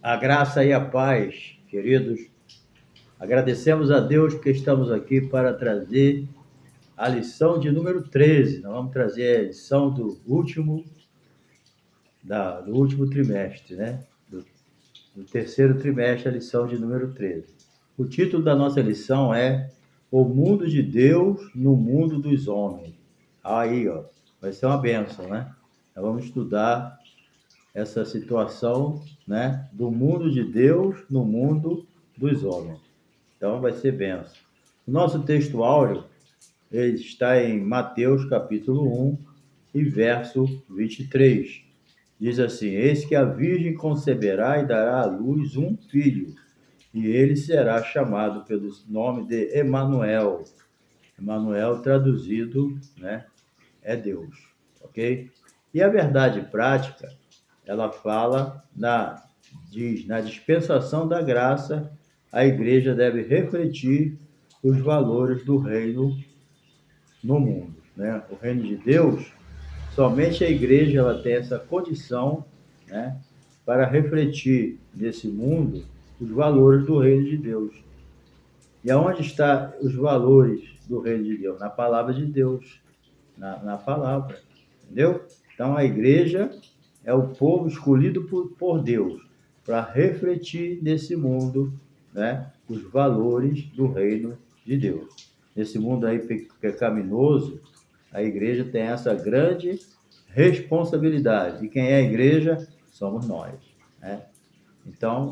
A graça e a paz, queridos. Agradecemos a Deus porque estamos aqui para trazer a lição de número 13. Nós vamos trazer a lição do último trimestre, né? Do terceiro trimestre, a lição de número 13. O título da nossa lição é O Mundo de Deus no Mundo dos Homens. Aí, ó, vai ser uma bênção, né? Nós vamos estudar essa situação, né, do mundo de Deus no mundo dos homens. Então vai ser benção. O nosso texto áureo ele está em Mateus capítulo 1 e verso 23. Diz assim: Eis que a virgem conceberá e dará à luz um filho, e ele será chamado pelo nome de Emanuel. Emanuel traduzido, né, é Deus, ok? E a verdade prática, ela fala diz, na dispensação da graça, a igreja deve refletir os valores do reino no mundo, né? O reino de Deus, somente a igreja ela tem essa condição, né, para refletir nesse mundo os valores do reino de Deus. E aonde estão os valores do reino de Deus? Na palavra de Deus, na palavra, entendeu? Então a igreja é o povo escolhido por Deus para refletir nesse mundo, né, os valores do reino de Deus. Nesse mundo aí pecaminoso, a igreja tem essa grande responsabilidade. E quem é a igreja? Somos nós, né? Então,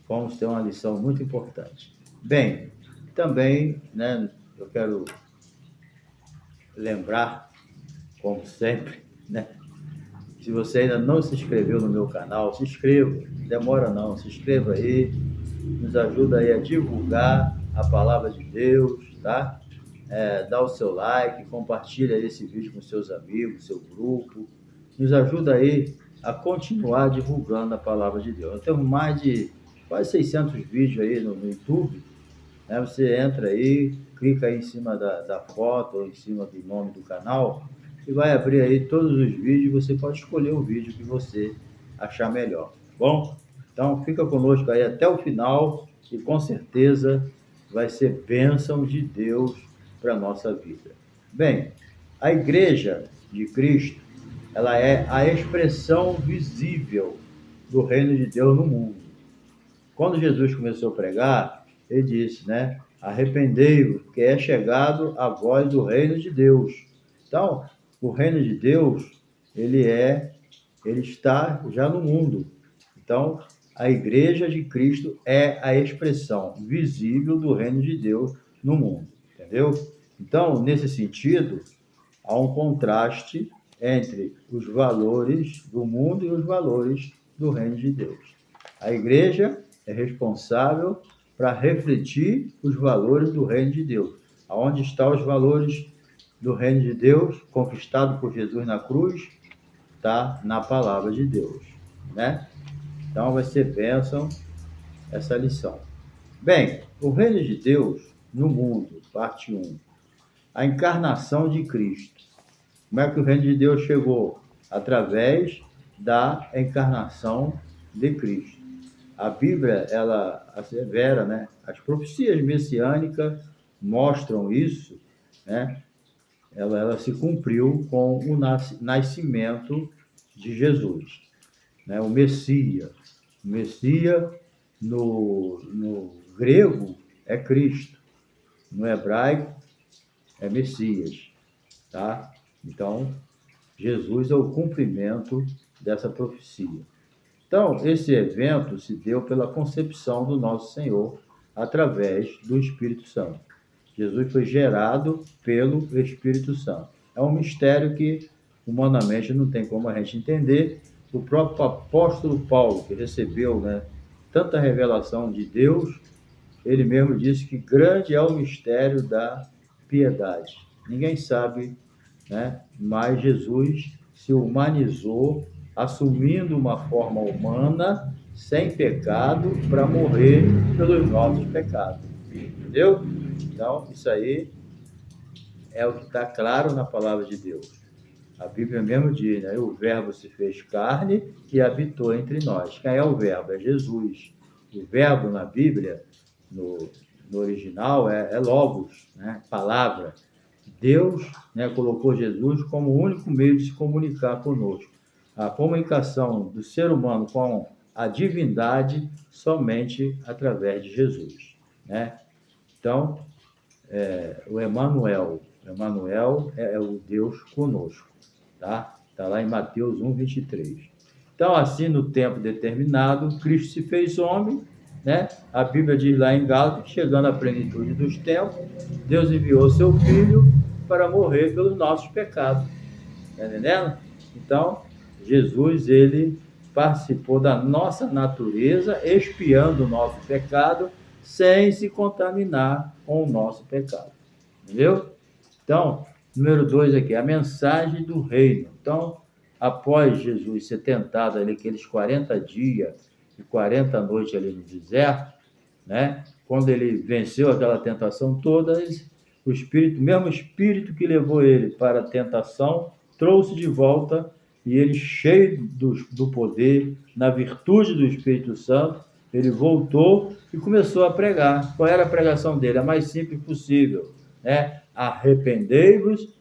vamos ter uma lição muito importante. Bem, também, né, eu quero lembrar, como sempre, né? Se você ainda não se inscreveu no meu canal, se inscreva, demora não, se inscreva aí, nos ajuda aí a divulgar a palavra de Deus, tá? Dá o seu like, compartilha esse vídeo com seus amigos, seu grupo, nos ajuda aí a continuar divulgando a palavra de Deus. Nós temos mais de quase 600 vídeos aí no YouTube, né? Você entra aí, clica aí em cima da foto ou em cima do nome do canal e vai abrir aí todos os vídeos. Você pode escolher o vídeo que você achar melhor, tá bom? Então fica conosco aí até o final e com certeza vai ser bênção de Deus para a nossa vida. Bem, a igreja de Cristo, ela é a expressão visível do reino de Deus no mundo. Quando Jesus começou a pregar, ele disse, né? Arrependei-vos, porque é chegado a voz do reino de Deus. Então, o reino de Deus, ele está já no mundo. Então, a igreja de Cristo é a expressão visível do reino de Deus no mundo, entendeu? Então, nesse sentido, há um contraste entre os valores do mundo e os valores do reino de Deus. A igreja é responsável para refletir os valores do reino de Deus. Aonde estão os valores do reino de Deus, conquistado por Jesus na cruz? Está na palavra de Deus, né? Então vai ser bênção essa lição. Bem, o reino de Deus no mundo, parte 1. A encarnação de Cristo. Como é que o reino de Deus chegou? Através da encarnação de Cristo. A Bíblia, ela assevera, né? As profecias messiânicas mostram isso, né? Ela se cumpriu com o nascimento de Jesus, né? O Messias. O Messias, no grego, é Cristo. No hebraico, é Messias, tá? Então, Jesus é o cumprimento dessa profecia. Então, esse evento se deu pela concepção do nosso Senhor através do Espírito Santo. Jesus foi gerado pelo Espírito Santo. É um mistério que humanamente não tem como a gente entender. O próprio apóstolo Paulo, que recebeu, né, tanta revelação de Deus, ele mesmo disse que grande é o mistério da piedade. Ninguém sabe, né, mas Jesus se humanizou, assumindo uma forma humana, sem pecado, para morrer pelos nossos pecados. Entendeu? Então, isso aí é o que está claro na palavra de Deus. A Bíblia mesmo diz, né? O verbo se fez carne e habitou entre nós. Quem é o verbo? É Jesus. O verbo na Bíblia, no original, é logos, né? Palavra. Deus, né, colocou Jesus como o único meio de se comunicar conosco. A comunicação do ser humano com a divindade somente através de Jesus, né? Então, o Emanuel é o Deus conosco, tá? Está lá em Mateus 1:23. Então, assim, no tempo determinado, Cristo se fez homem, né? A Bíblia diz lá em Gálatas, chegando à plenitude dos tempos, Deus enviou seu Filho para morrer pelos nossos pecados. Está entendendo? Então, Jesus, ele participou da nossa natureza, expiando o nosso pecado, sem se contaminar com o nosso pecado. Entendeu? Então, número 2 aqui, a mensagem do reino. Então, após Jesus ser tentado ali aqueles 40 dias e 40 noites ali no deserto, né? Quando ele venceu aquela tentação toda, o Espírito, mesmo Espírito que levou ele para a tentação, trouxe de volta e ele, cheio do poder, na virtude do Espírito Santo, ele voltou e começou a pregar. Qual era a pregação dele? A mais simples possível, né? Arrependei-vos,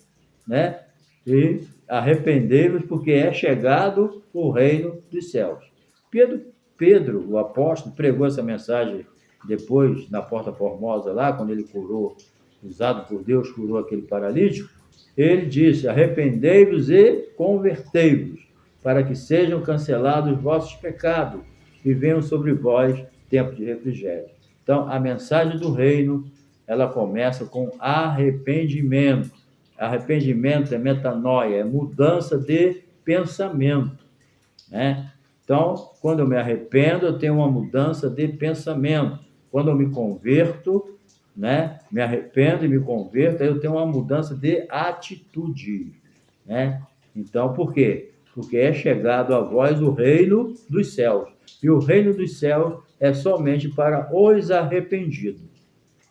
né? E arrependei-vos, porque é chegado o reino dos céus. Pedro, o apóstolo, pregou essa mensagem depois na Porta Formosa, lá, quando ele curou, usado por Deus, curou aquele paralítico. Ele disse: arrependei-vos e convertei-vos, para que sejam cancelados os vossos pecados e venham sobre vós tempo de refrigério. Então, a mensagem do reino, ela começa com arrependimento. Arrependimento é metanoia, é mudança de pensamento, né? Então, quando eu me arrependo, eu tenho uma mudança de pensamento. Quando eu me converto, né? Me arrependo e me converto, aí eu tenho uma mudança de atitude, né? Então, por quê? Porque é chegado a vós o reino dos céus. E o reino dos céus é somente para os arrependidos.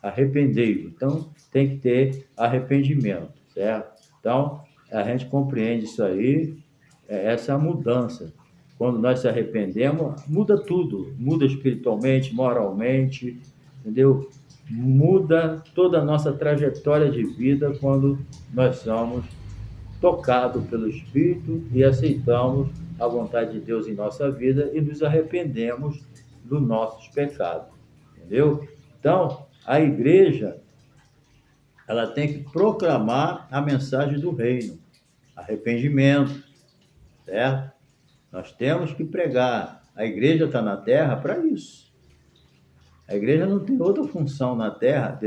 Arrependei-vos. Então, tem que ter arrependimento, certo? Então, a gente compreende isso aí, essa mudança. Quando nós se arrependemos, muda tudo. Muda espiritualmente, moralmente, entendeu? Muda toda a nossa trajetória de vida quando nós somos tocados pelo Espírito e aceitamos a vontade de Deus em nossa vida e nos arrependemos dos nossos pecados, entendeu? Então, a igreja, ela tem que proclamar a mensagem do reino, arrependimento, certo? Nós temos que pregar. A igreja está na terra para isso. A igreja não tem outra função na terra.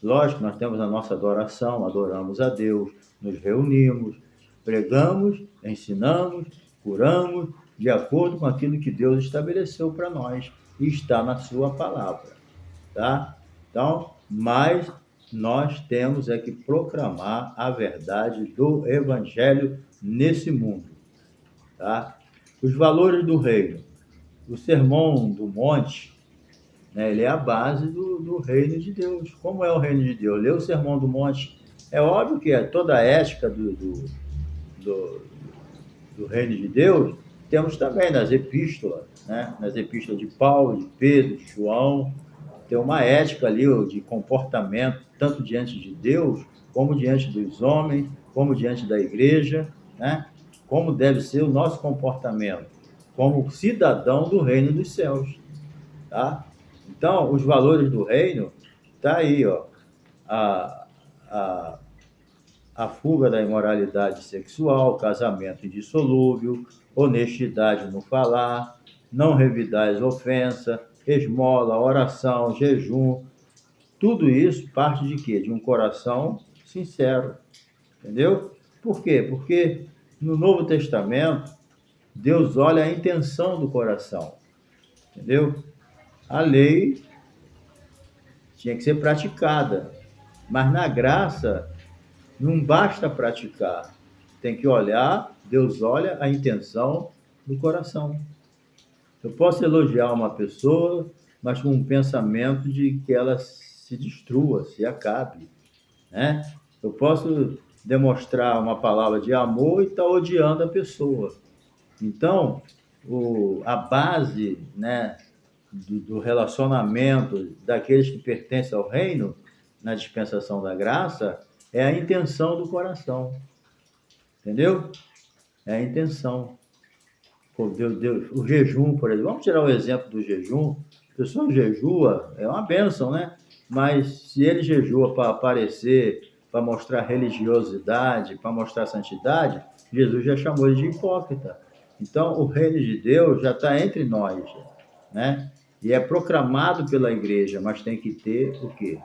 Lógico, nós temos a nossa adoração, adoramos a Deus, nos reunimos, pregamos, ensinamos, curamos, de acordo com aquilo que Deus estabeleceu para nós e está na sua palavra, tá? Então, mas nós temos que proclamar a verdade do evangelho nesse mundo, tá? Os valores do reino. O sermão do monte, né, ele é a base do reino de Deus. Como é o reino de Deus? Lê o sermão do monte. É óbvio que toda a ética do reino de Deus temos também nas epístolas, né? Nas epístolas de Paulo, de Pedro, de João. Tem uma ética ali de comportamento, tanto diante de Deus, como diante dos homens, como diante da igreja, né? Como deve ser o nosso comportamento como cidadão do reino dos céus, tá? Então, os valores do reino, tá aí, ó, a, a, a fuga da imoralidade sexual, casamento indissolúvel, honestidade no falar, não revidais ofensa, esmola, oração, jejum, tudo isso parte de quê? De um coração sincero, entendeu? Por quê? Porque no Novo Testamento, Deus olha a intenção do coração, entendeu? A lei tinha que ser praticada, mas na graça não basta praticar, tem que olhar, Deus olha a intenção do coração. Eu posso elogiar uma pessoa, mas com um pensamento de que ela se destrua, se acabe, né? Eu posso demonstrar uma palavra de amor e está odiando a pessoa. Então, a base, né, do relacionamento daqueles que pertencem ao reino, na dispensação da graça, é a intenção do coração. Entendeu? É a intenção. O jejum, por exemplo. Vamos tirar o exemplo do jejum. A pessoa jejua, é uma bênção, né? Mas se ele jejua para aparecer, para mostrar religiosidade, para mostrar santidade, Jesus já chamou ele de hipócrita. Então, o reino de Deus já está entre nós, né? E é proclamado pela igreja, mas tem que ter o quê?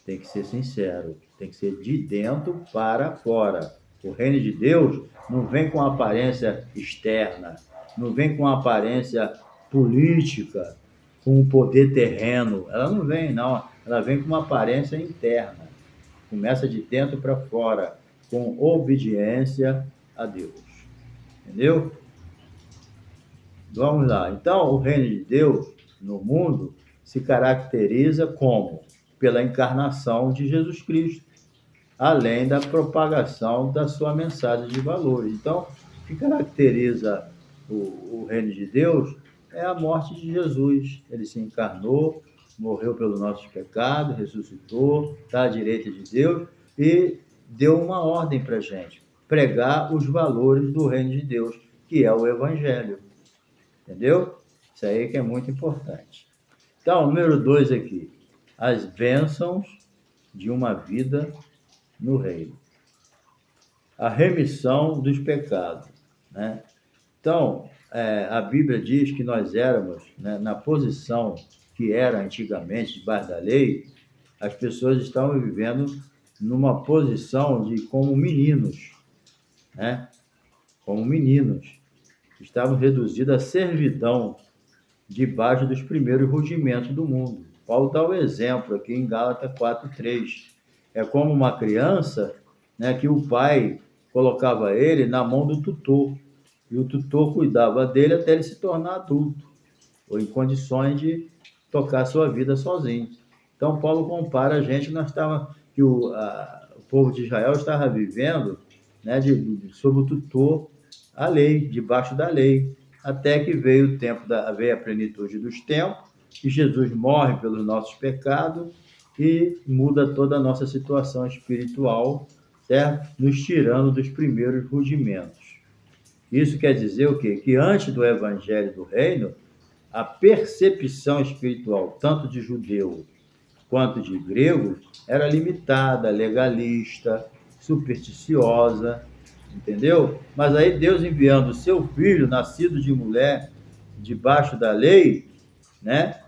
Tem que ser sincero, tem que ser de dentro para fora. O reino de Deus não vem com aparência externa, não vem com aparência política, com o poder terreno. Ela não vem, não. Ela vem com uma aparência interna. Começa de dentro para fora, com obediência a Deus. Entendeu? Vamos lá. Então, o reino de Deus no mundo se caracteriza como? Pela encarnação de Jesus Cristo, além da propagação da sua mensagem de valores. Então, o que caracteriza o reino de Deus é a morte de Jesus. Ele se encarnou, morreu pelos nossos pecados, ressuscitou, está à direita de Deus e deu uma ordem para a gente, pregar os valores do reino de Deus, que é o Evangelho. Entendeu? Isso aí que é muito importante. Então, número 2 aqui, as bênçãos de uma vida no reino. A remissão dos pecados, né? Então, a Bíblia diz que nós éramos, né, na posição que era antigamente, debaixo da lei, as pessoas estavam vivendo numa posição de como meninos, né? Como meninos. Estavam reduzidos à servidão debaixo dos primeiros rudimentos do mundo. Paulo dá o exemplo aqui em Gálatas 4:3. É como uma criança, né, que o pai colocava ele na mão do tutor, e o tutor cuidava dele até ele se tornar adulto, ou em condições de tocar a sua vida sozinho. Então, Paulo compara a gente, que o povo de Israel estava vivendo, né, sob o tutor, a lei, debaixo da lei, até que veio o tempo, veio a plenitude dos tempos, e Jesus morre pelos nossos pecados e muda toda a nossa situação espiritual, certo? Nos tirando dos primeiros rudimentos. Isso quer dizer o quê? Que antes do evangelho do reino, a percepção espiritual, tanto de judeu quanto de grego, era limitada, legalista, supersticiosa, entendeu? Mas aí Deus enviando o seu filho, nascido de mulher, debaixo da lei, né?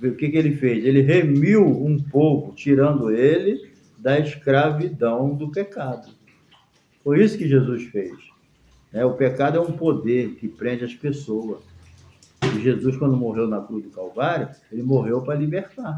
O que ele fez? Ele remiu um povo, tirando ele da escravidão do pecado. Foi isso que Jesus fez. O pecado é um poder que prende as pessoas. E Jesus, quando morreu na cruz do Calvário, ele morreu para libertar,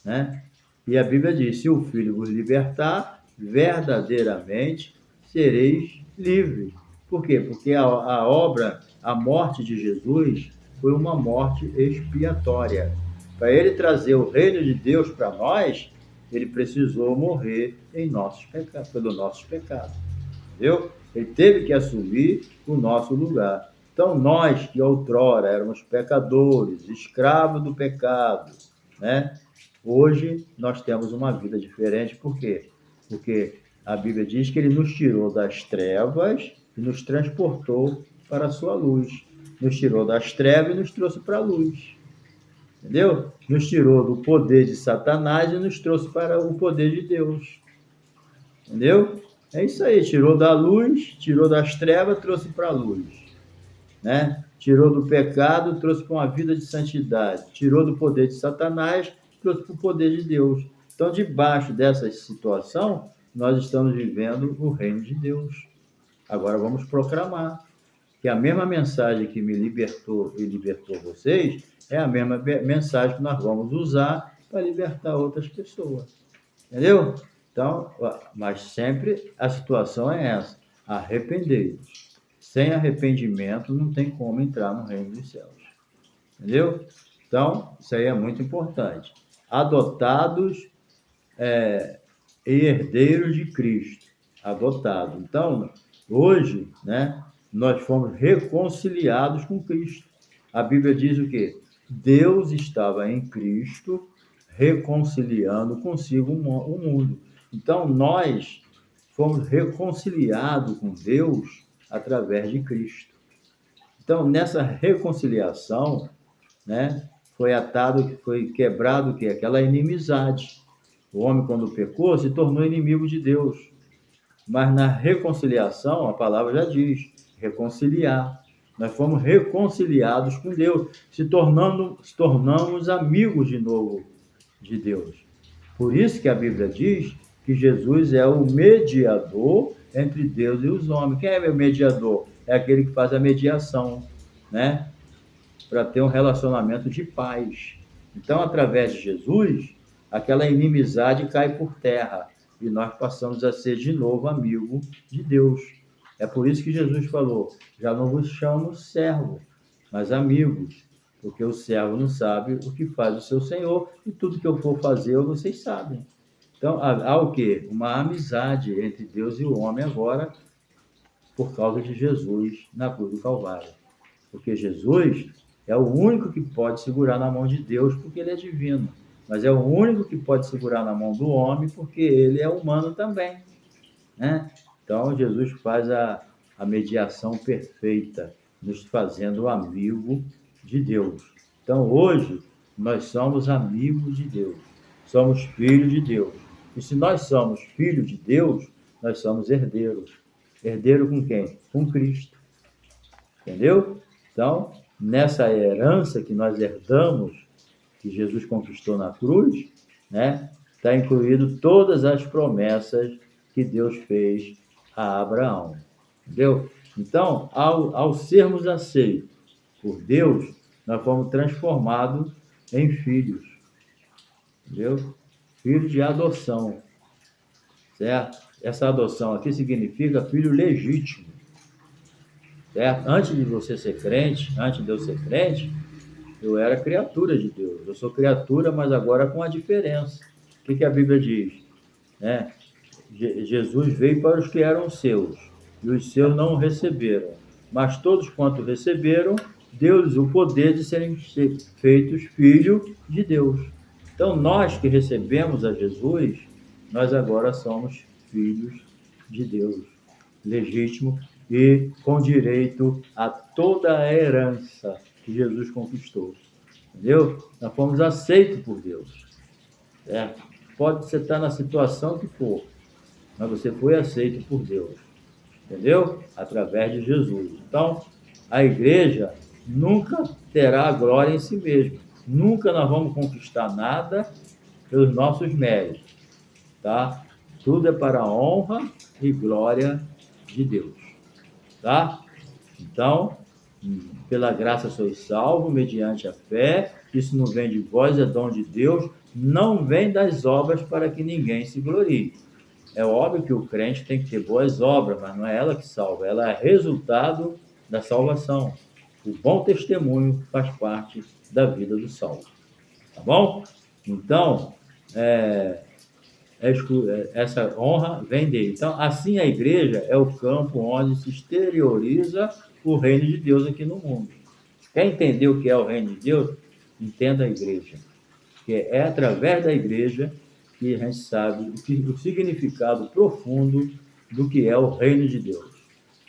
né? E a Bíblia diz: se o Filho vos libertar, verdadeiramente sereis livres. Por quê? Porque a morte de Jesus foi uma morte expiatória. Para ele trazer o reino de Deus para nós, ele precisou morrer em nossos pecados, pelos nossos pecados. Entendeu? Ele teve que assumir o nosso lugar. Então, nós que outrora éramos pecadores, escravos do pecado, né? Hoje nós temos uma vida diferente. Por quê? Porque a Bíblia diz que ele nos tirou das trevas e nos transportou para a sua luz. Nos tirou das trevas e nos trouxe para a luz. Entendeu? Nos tirou do poder de Satanás e nos trouxe para o poder de Deus. Entendeu? É isso aí, tirou da luz, tirou das trevas, trouxe para a luz, né? Tirou do pecado, trouxe para uma vida de santidade. Tirou do poder de Satanás, trouxe para o poder de Deus. Então, debaixo dessa situação, nós estamos vivendo o reino de Deus. Agora vamos proclamar que a mesma mensagem que me libertou e libertou vocês é a mesma mensagem que nós vamos usar para libertar outras pessoas. Entendeu? Então, mas sempre a situação é essa: arrependei-vos. Sem arrependimento não tem como entrar no reino dos céus. Entendeu? Então, isso aí é muito importante. Adotados e herdeiros de Cristo, adotado. Então, hoje, né, nós fomos reconciliados com Cristo. A Bíblia diz o quê? Deus estava em Cristo reconciliando consigo o mundo. Então, nós fomos reconciliados com Deus através de Cristo. Então, nessa reconciliação, né, foi quebrado o quê? Aquela inimizade. O homem, quando pecou, se tornou inimigo de Deus. Mas na reconciliação, a palavra já diz, reconciliar. Nós fomos reconciliados com Deus, tornamos amigos de novo de Deus. Por isso que a Bíblia diz que Jesus é o mediador entre Deus e os homens. Quem é o mediador? É aquele que faz a mediação, né? Para ter um relacionamento de paz. Então, através de Jesus, aquela inimizade cai por terra e nós passamos a ser de novo amigo de Deus. É por isso que Jesus falou: já não vos chamo servo, mas amigos, porque o servo não sabe o que faz o seu senhor e tudo que eu for fazer vocês sabem. Então, há o quê? Uma amizade entre Deus e o homem agora por causa de Jesus na cruz do Calvário. Porque Jesus é o único que pode segurar na mão de Deus, porque ele é divino. Mas é o único que pode segurar na mão do homem, porque ele é humano também, né? Então, Jesus faz a mediação perfeita, nos fazendo amigo de Deus. Então, hoje, nós somos amigos de Deus, somos filhos de Deus. E se nós somos filhos de Deus, nós somos herdeiros. Herdeiro com quem? Com Cristo. Entendeu? Então, nessa herança que nós herdamos, que Jesus conquistou na cruz, né, está incluído todas as promessas que Deus fez a Abraão. Entendeu? Então, ao sermos aceitos por Deus, nós fomos transformados em filhos. Entendeu? Filhos de adoção. Certo? Essa adoção aqui significa filho legítimo. Certo? Antes de você ser crente, antes de eu ser crente, eu era criatura de Deus. Eu sou criatura, mas agora com a diferença. O que a Bíblia diz? Né? Jesus veio para os que eram seus, e os seus não o receberam. Mas todos quanto receberam, deu-lhes o poder de serem feitos filhos de Deus. Então, nós que recebemos a Jesus, nós agora somos filhos de Deus, legítimo e com direito a toda a herança que Jesus conquistou. Entendeu? Nós fomos aceitos por Deus. Certo? Pode você estar na situação que for, mas você foi aceito por Deus. Entendeu? Através de Jesus. Então, a igreja nunca terá glória em si mesma. Nunca nós vamos conquistar nada pelos nossos méritos. Tá? Tudo é para a honra e glória de Deus. Tá? Então, pela graça sois salvos, mediante a fé. Isso não vem de vós, é dom de Deus. Não vem das obras para que ninguém se glorie. É óbvio que o crente tem que ter boas obras, mas não é ela que salva. Ela é resultado da salvação. O bom testemunho faz parte da vida do salvo. Tá bom? Então, essa honra vem dele. Então, assim a igreja é o campo onde se exterioriza o reino de Deus aqui no mundo. Quer entender o que é o reino de Deus? Entenda a igreja. Que é através da igreja que a gente sabe o significado profundo do que é o reino de Deus.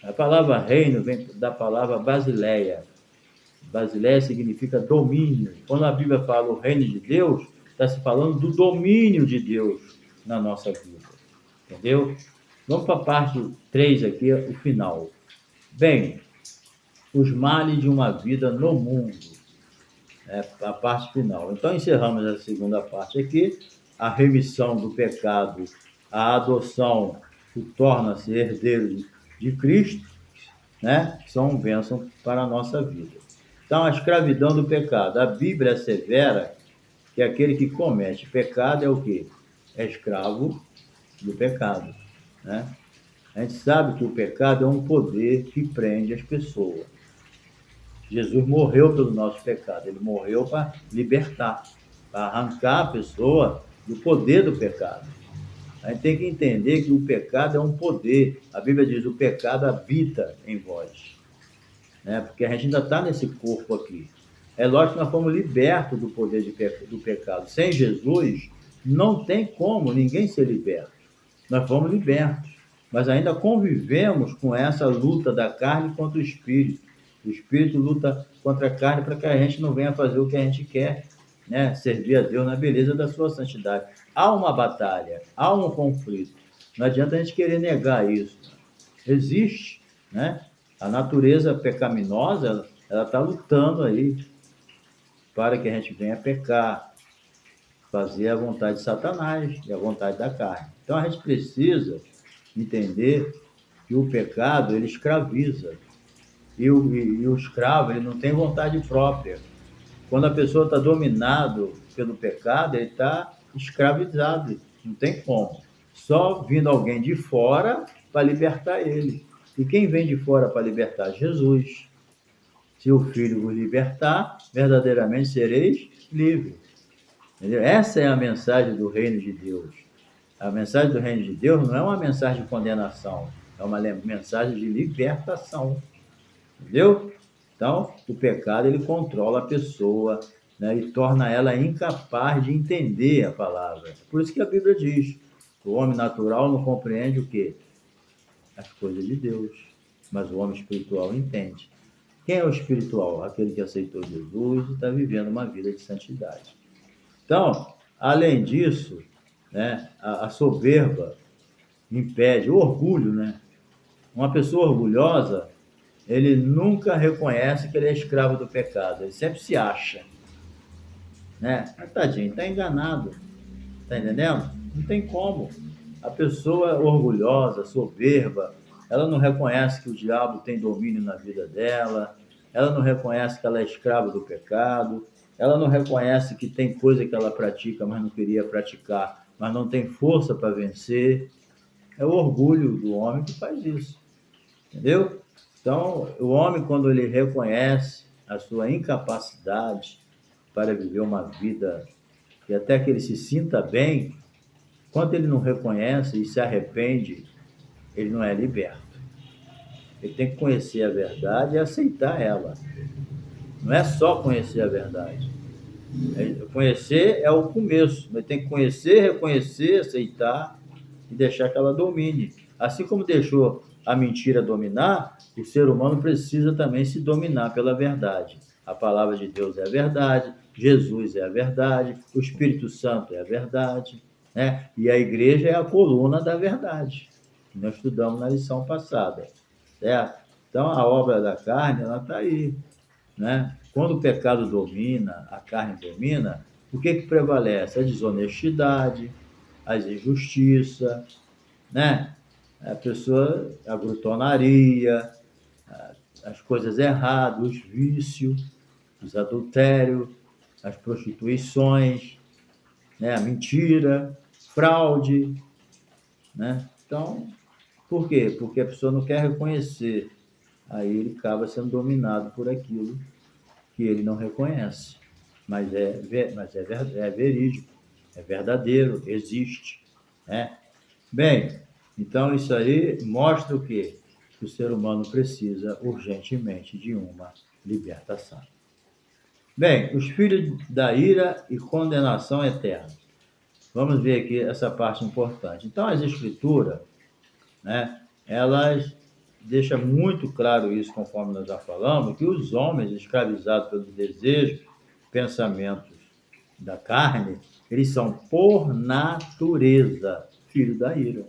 A palavra reino vem da palavra basileia. Basileia significa domínio. Quando a Bíblia fala o reino de Deus, está se falando do domínio de Deus na nossa vida. Entendeu? Vamos para a parte 3 aqui, o final. Bem, os males de uma vida no mundo. A parte final. Então, encerramos a segunda parte aqui. A remissão do pecado, a adoção que torna-se herdeiro de Cristo, né? São bênçãos para a nossa vida. Então, a escravidão do pecado. A Bíblia assevera que aquele que comete pecado é o quê? É escravo do pecado, né? A gente sabe que o pecado é um poder que prende as pessoas. Jesus morreu pelo nosso pecado, ele morreu para libertar, para arrancar a pessoa do poder do pecado. A gente tem que entender que o pecado é um poder. A Bíblia diz, o pecado habita em vós. Né? Porque a gente ainda está nesse corpo aqui. É lógico que nós fomos libertos do poder do pecado. Sem Jesus, não tem como ninguém ser liberto. Nós fomos libertos, mas ainda convivemos com essa luta da carne contra o espírito. O espírito luta contra a carne para que a gente não venha fazer o que a gente quer, né? Servir a Deus na beleza da sua santidade. Há uma batalha, há um conflito. Não adianta a gente querer negar isso. Existe, né? A natureza pecaminosa, ela está lutando aí para que a gente venha pecar, fazer a vontade de Satanás e a vontade da carne. Então a gente precisa entender que o pecado, ele escraviza. E o escravo, ele não tem vontade própria. Quando a pessoa está dominado pelo pecado, ele está escravizado. Não tem como. Só vindo alguém de fora para libertar ele. E quem vem de fora para libertar? Jesus. Se o Filho vos libertar, verdadeiramente sereis livres. Entendeu? Essa é a mensagem do reino de Deus. A mensagem do reino de Deus não é uma mensagem de condenação, é uma mensagem de libertação. Entendeu? Então, o pecado, ele controla a pessoa, né, e torna ela incapaz de entender a palavra. Por isso que a Bíblia diz, o homem natural não compreende o quê? As coisas de Deus, mas o homem espiritual entende. Quem é o espiritual? Aquele que aceitou Jesus e está vivendo uma vida de santidade. Então, além disso, né, a soberba impede, o orgulho, né? Uma pessoa orgulhosa, ele nunca reconhece que ele é escravo do pecado, ele sempre se acha, né? Mas, tadinho, está enganado, tá entendendo? Não tem como. A pessoa orgulhosa, soberba, ela não reconhece que o diabo tem domínio na vida dela, ela não reconhece que ela é escrava do pecado, ela não reconhece que tem coisa que ela pratica, mas não queria praticar, mas não tem força para vencer. É o orgulho do homem que faz isso, entendeu? Então, o homem, quando ele reconhece a sua incapacidade para viver uma vida e até que ele se sinta bem, quando ele não reconhece e se arrepende, ele não é liberto. Ele tem que conhecer a verdade e aceitar ela. Não é só conhecer a verdade. Conhecer é o começo. Ele tem que conhecer, reconhecer, aceitar e deixar que ela domine. Assim como deixou a mentira dominar, o ser humano precisa também se dominar pela verdade. A palavra de Deus é a verdade, Jesus é a verdade, o Espírito Santo é a verdade, né? E a igreja é a coluna da verdade, que nós estudamos na lição passada, certo? Então, a obra da carne, ela está aí, né? Quando o pecado domina, a carne domina, o que prevalece? A desonestidade, a injustiça, né? A pessoa, a glutonaria, as coisas erradas, os vícios, os adultérios, as prostituições, né? A mentira, fraude, né? Então, por quê? Porque a pessoa não quer reconhecer. Aí ele acaba sendo dominado por aquilo que ele não reconhece. Mas é verídico, é verdadeiro, existe, né? Bem, então isso aí mostra o quê? Que o ser humano precisa urgentemente de uma libertação. Bem, os filhos da ira e condenação eterna. Vamos ver aqui essa parte importante. Então, as escrituras, né, elas deixam muito claro isso, conforme nós já falamos, que os homens escravizados pelos desejos, pensamentos da carne, eles são, por natureza, filhos da ira.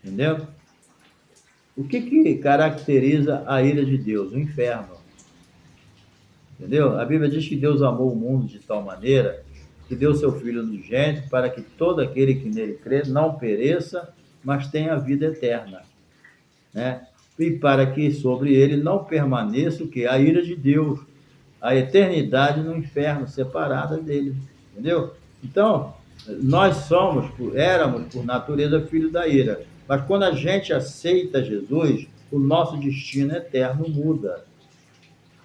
Entendeu? O que caracteriza a ira de Deus? O inferno. Entendeu? A Bíblia diz que Deus amou o mundo de tal maneira que deu seu Filho unigênito para que todo aquele que nele crê não pereça, mas tenha a vida eterna, né? E para que sobre ele não permaneça o que? A ira de Deus, a eternidade no inferno, separada dele. Entendeu? Então, nós éramos por natureza filhos da ira. Mas quando a gente aceita Jesus, o nosso destino eterno muda.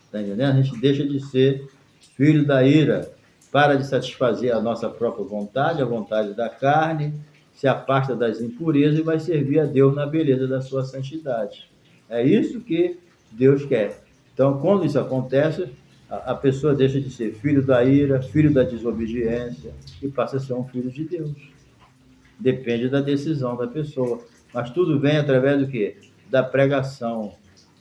Está entendendo? A gente deixa de ser filho da ira, para de satisfazer a nossa própria vontade, a vontade da carne, se afasta das impurezas e vai servir a Deus na beleza da sua santidade. É isso que Deus quer. Então, quando isso acontece, a pessoa deixa de ser filho da ira, filho da desobediência e passa a ser um filho de Deus. Depende da decisão da pessoa. Mas tudo vem através do quê? Da pregação,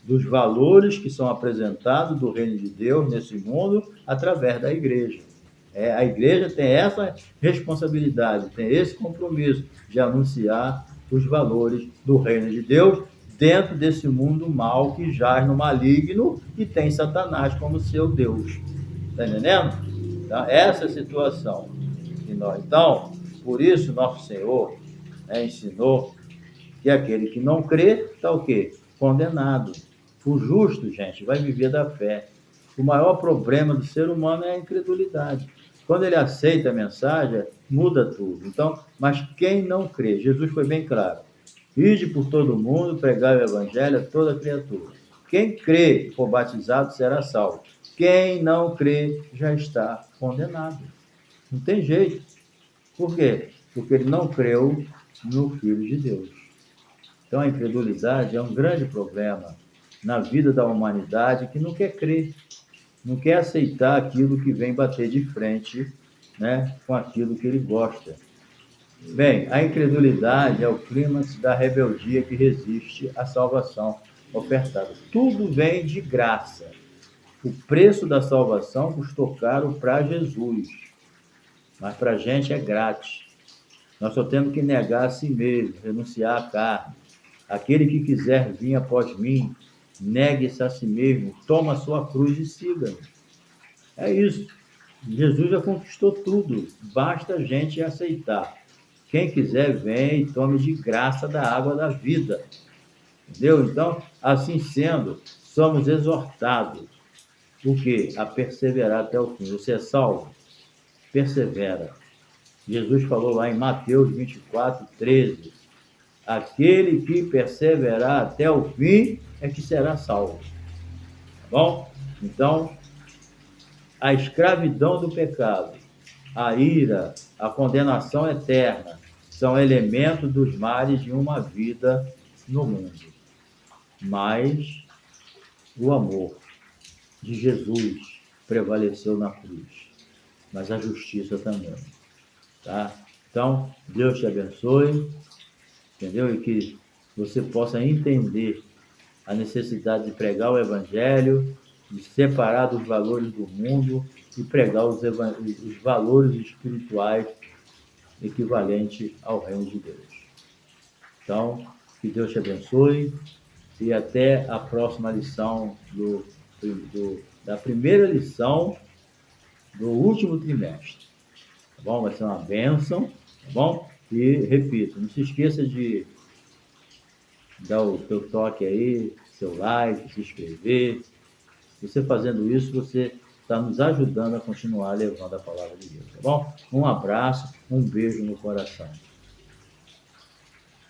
dos valores que são apresentados do reino de Deus nesse mundo através da igreja. A igreja tem essa responsabilidade, tem esse compromisso de anunciar os valores do reino de Deus dentro desse mundo mal que jaz no maligno e tem Satanás como seu Deus. Está entendendo? Então, essa é a situação. Então, por isso, nosso Senhor ensinou que aquele que não crê está o quê? Condenado. O justo, gente, vai viver da fé. O maior problema do ser humano é a incredulidade. Quando ele aceita a mensagem, muda tudo. Então, mas quem não crê? Jesus foi bem claro. Ide por todo mundo, pregai o evangelho a toda criatura. Quem crê e for batizado será salvo. Quem não crê já está condenado. Não tem jeito. Por quê? Porque ele não creu no Filho de Deus. Então, a incredulidade é um grande problema na vida da humanidade que não quer crer, não quer aceitar aquilo que vem bater de frente, né, com aquilo que ele gosta. Bem, a incredulidade é o clímax da rebeldia que resiste à salvação ofertada. Tudo vem de graça. O preço da salvação custou caro para Jesus, mas para a gente é grátis. Nós só temos que negar a si mesmo, renunciar à carne. Aquele que quiser vir após mim, negue-se a si mesmo, toma a sua cruz e siga-me. É isso. Jesus já conquistou tudo. Basta a gente aceitar. Quem quiser, vem e tome de graça da água da vida. Entendeu? Então, assim sendo, somos exortados. O quê? A perseverar até o fim. Você é salvo? Persevera. Jesus falou lá em Mateus 24:13. Aquele que perseverar até o fim é que será salvo. Tá bom? Então, a escravidão do pecado, a ira, a condenação eterna, são elementos dos males de uma vida no mundo. Mas o amor de Jesus prevaleceu na cruz, mas a justiça também. Tá? Então, Deus te abençoe, entendeu? E que você possa entender a necessidade de pregar o Evangelho, de separar dos valores do mundo e pregar os valores espirituais equivalentes ao reino de Deus. Então, que Deus te abençoe e até a próxima lição da primeira lição do último trimestre. Tá bom? Vai ser uma bênção, tá bom? E, repito, não se esqueça de dar o teu toque aí, seu like, se inscrever. Você fazendo isso, você está nos ajudando a continuar levando a palavra de Deus, tá bom? Um abraço, um beijo no coração.